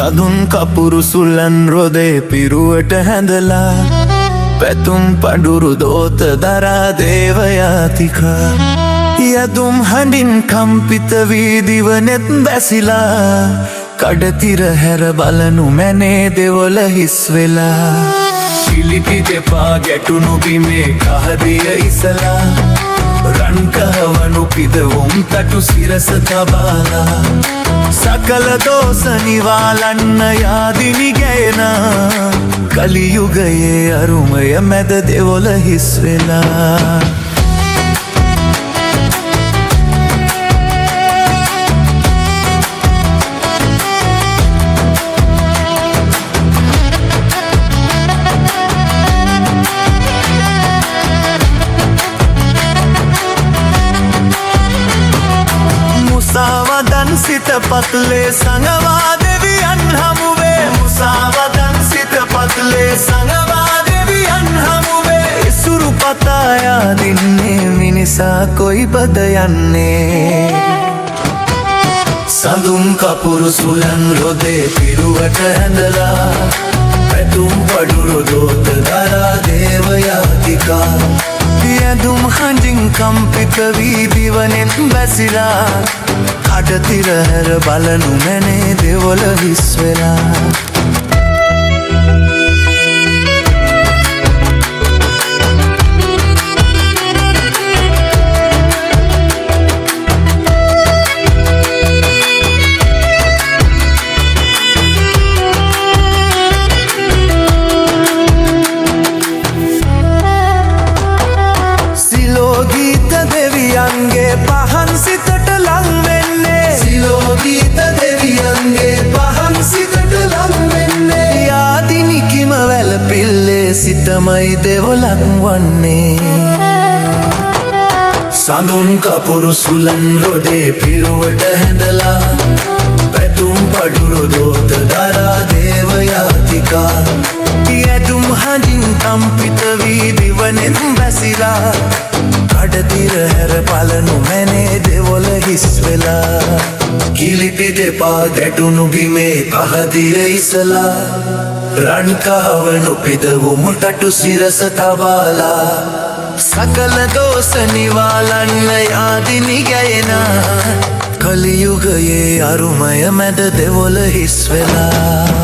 සදුන් කපුරු සුල්ලන් රොදේ පිරුවට හැඳලා පැතුම් පඩුරු දෝත දරා දේවයාතිකා යදුම් හඬින් කම්පිත වී දිවනෙත් බැසිලා කඩතිර හැර බලනු මැනේ දෙවොල හිස් වෙලා කිලිටි දෙපා ගැටුණු බිමේ කහදිය ඉසලා රන්කහවනු පිදවුම් තටු සිරස තබාලා සකල දෝස නිවාලන්න යාදිනි ගැයනා කලියුගයේ අරුමය මැද දෙවොල හිස් වෙලා මුසාවදන් සිත පත්ලේ සංගවා දෙවියන් හමුවේ මුසාවදන් සිත පත්ලේ සංගවා දෙවියන් හමුවේ ඉසුරු පතායා දින්නේ මිනිසා කොයිබද යන්නේ සඳුන් කපුරු සුලන් රොදේ පිරුවට ඇඳලා පැතුම් පඩුරු දෝත දරා දේවයාතිකා යදුම් හඬින් කම්පිත වී දිවනෙත් බැසිලා කඩතිර හැර බලනු මැනේ දෙවොල හිස් වෙලා සිලෝගීත දෙවියන්ගේ පහන් සිතට ලං වෙන්නේ සිලෝගීත දෙවියන්ගේ පහන් සිතට ලං වෙන්නේ යාදිනි කිම වැළපිල්ලේ සිතමයි දෙවොලක් වන්නේ සඳුන් කපුරු සුලන් රොදේ පිරුවට හැඳලා පැතුම් පඩුරු දෝත දරා දේවයාතිකා යදුම් හඬින් කම්පිත වී දිවනෙත් බැසිලා කඩතිර හැර බලනු මැනේ දෙවොල හිස් වෙලා කිලිටි දෙපා ගැටුණු බිමේ කහදිර ඉසලා රන්කහවනු පිදවුම් තටු සිරස තබාලා සකල දෝස නිවාලන්න යාදිනි ගැයනා කලියුගයේ අරුමය මැද දෙවොල හිස් වෙලා